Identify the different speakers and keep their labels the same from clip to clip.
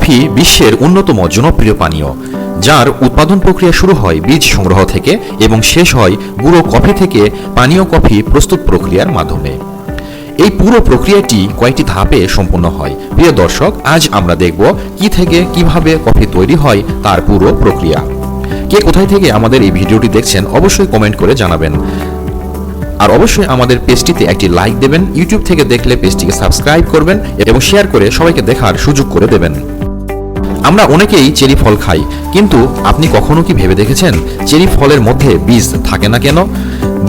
Speaker 1: Coffee বিশ্বের অন্যতম জনপ্রিয় পানীয়, যার উৎপাদন প্রক্রিয়া শুরু হয় বীজ সংগ্রহ থেকে এবং শেষ হয় গুঁড়ো কফি থেকে পানীয় কফি প্রস্তুত প্রক্রিয়ার মাধ্যমে। এই পুরো প্রক্রিয়াটি কয়েকটি ধাপে সম্পন্ন হয়। প্রিয় দর্শক, আজ আমরা দেখব কি থেকে কিভাবে কফি তৈরি হয় তার পুরো প্রক্রিয়া। কে কোথায় থেকে আমাদের এই ভিডিওটি দেখছেন অবশ্যই কমেন্ট করে জানাবেন। আর অবশ্যই আমাদের পেজটিতে একটি লাইক দেবেন। ইউটিউব থেকে দেখলে পেজটিকে সাবস্ক্রাইব করবেন এবং শেয়ার করে সবাইকে দেখার সুযোগ করে দেবেন। আমরা অনেকেই চেরি ফল খাই, কিন্তু আপনি কখনো কি ভেবে দেখেছেন চেরি ফলের মধ্যে বীজ থাকে না কেন,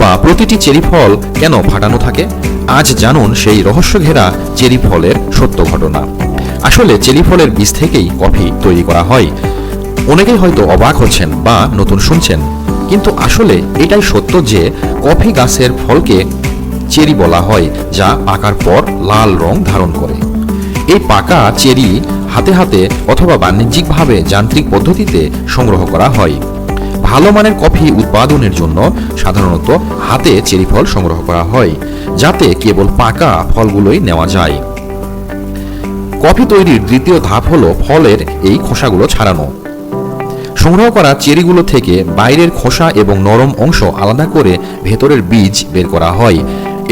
Speaker 1: বা প্রতিটি চেরি ফল কেন ফাটানো থাকে? আজ জানুন সেই রহস্য ঘেরা চেরি ফলের সত্য ঘটনা। আসলে চেরি ফলের বীজ থেকেই কফি তৈরি করা হয়। অনেকেই হয়তো অবাক হচ্ছেন বা নতুন শুনছেন, কিন্তু আসলে এটাই সত্য যে কফি গাছের ফলকে চেরি বলা হয়, যা পাকার পর লাল রং ধারণ করে। এই পাকা চেরি হাতে হাতে অথবা বাণিজ্যিকভাবে যান্ত্রিক পদ্ধতিতে সংগ্রহ করা হয়। ভালো মানের কফি উৎপাদনের জন্য সাধারণত হাতে চেরি ফল সংগ্রহ করা হয়, যাতে কেবল পাকা ফলগুলোই নেওয়া যায়। কফি তৈরির দ্বিতীয় ধাপ হলো ফলের এই খোসাগুলো ছাড়ানো। সংগ্রহ করা চেরিগুলো থেকে বাইরের খোসা এবং নরম অংশ আলাদা করে ভেতরের বীজ বের করা হয়।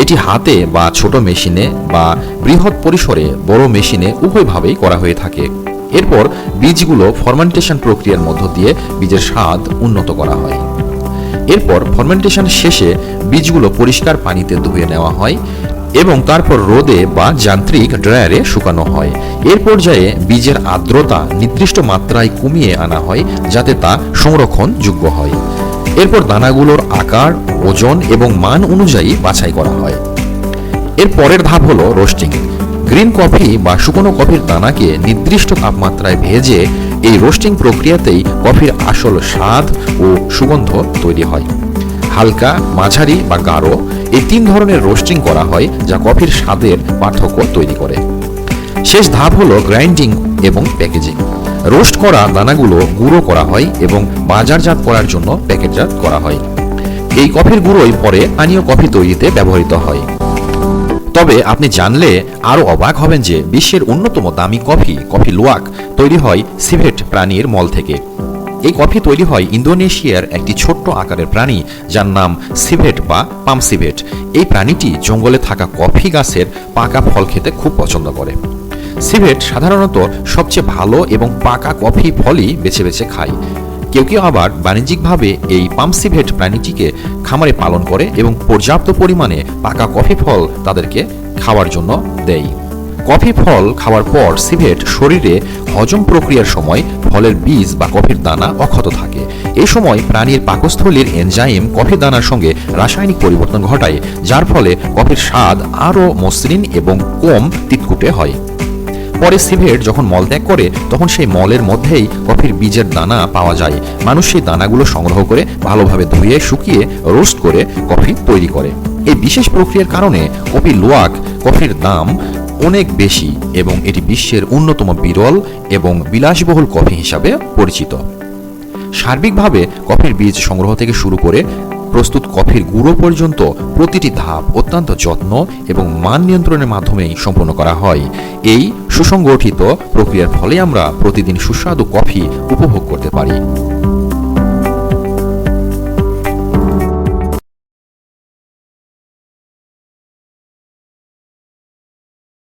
Speaker 1: এটি হাতে বা ছোট মেশিনে বা বৃহৎ পরিসরে বড় মেশিনে উভয়ভাবেই করা হয়ে থাকে। এরপর বীজগুলো ফার্মেন্টেশন প্রক্রিয়ার মধ্য দিয়ে বীজের স্বাদ উন্নত করা হয়। এরপর ফার্মেন্টেশন শেষে বীজগুলো পরিষ্কার পানিতে ধুয়ে নেওয়া হয় এবং তারপর রোদে বা যান্ত্রিক ড্রায়ারে শুকানো হয়। এর পর্যায়ে বীজের আর্দ্রতা নির্দিষ্ট মাত্রায় কমিয়ে আনা হয়, যাতে তা সংরক্ষণযোগ্য হয়। এরপর দানাগুলোর আকার, ওজন এবং মান অনুযায়ী বাছাই করা হয়। এর পরের ধাপ হলো রোস্টিং। গ্রিন কফি বা শুকনো কফির দানাকে নির্দিষ্ট তাপমাত্রায় ভেজে এই রোস্টিং প্রক্রিয়াতেই কফির আসল স্বাদ ও সুগন্ধ তৈরি হয়। হালকা, মাঝারি বা গাঢ় এই তিন ধরনের রোস্টিং করা হয়, যা কফির স্বাদের পার্থক্য তৈরি করে। শেষ ধাপ হলো গ্রাইন্ডিং এবং প্যাকেজিং। রোস্ট করা দানাগুলো গুঁড়ো করা হয় এবং বাজারজাত করার জন্য প্যাকেটজাত করা হয়। এই কফির গুঁড়োই পরে পানীয় কফি তৈরিতে ব্যবহৃত হয়। তবে আপনি জানলে আরও অবাক হবেন যে বিশ্বের অন্যতম দামি কফি লুওয়াক তৈরি হয় সিভেট প্রাণীর মল থেকে। এই কফি তৈরি হয় ইন্দোনেশিয়ার একটি ছোট্ট আকারের প্রাণী, যার নাম সিভেট বা পাম সিভেট। এই প্রাণীটি জঙ্গলে থাকা কফি গাছের পাকা ফল খেতে খুব পছন্দ করে। সিভেট সাধারণত সবচেয়ে ভালো এবং পাকা কফি ফলই বেছে বেছে খায়। কেউ কেউ আবার বাণিজ্যিকভাবে এই পাম সিভেট প্রাণীটিকে খামারে পালন করে এবং পর্যাপ্ত পরিমাণে পাকা কফি ফল তাদেরকে খাওয়ার জন্য দেয়। কফি ফল খাওয়ার পর সিভেট শরীরে হজম প্রক্রিয়ার সময় ফলের বীজ বা কফির দানা অক্ষত থাকে। এই সময় প্রাণীর পাকস্থলীর এনজাইম কফি দানার সঙ্গে রাসায়নিক পরিবর্তন ঘটায়, যার ফলে কফির স্বাদ আরও মসৃণ এবং কম তিতকুটে হয়। পরে সিভেট যখন মলত্যাগ করে, তখন সেই মলের মধ্যেই কফির বীজের দানা পাওয়া যায়। মানুষ সেই দানাগুলো সংগ্রহ করে ভালোভাবে ধুয়ে শুকিয়ে রোস্ট করে কফি তৈরি করে। এই বিশেষ প্রক্রিয়ার কারণে কফি লুওয়াক কফির দাম অনেক বেশি এবং এটি বিশ্বের অন্যতম বিরল এবং বিলাসবহুল কফি হিসাবে পরিচিত। সার্বিকভাবে কফির বীজ সংগ্রহ থেকে শুরু করে প্রস্তুত কফির গুঁড়ো পর্যন্ত প্রতিটি ধাপ অত্যন্ত যত্ন এবং মান নিয়ন্ত্রণের মাধ্যমেই সম্পন্ন করা হয়। এই সুসংগঠিত প্রক্রিয়ার ফলে আমরা প্রতিদিন সুস্বাদু কফি উপভোগ করতে পারি।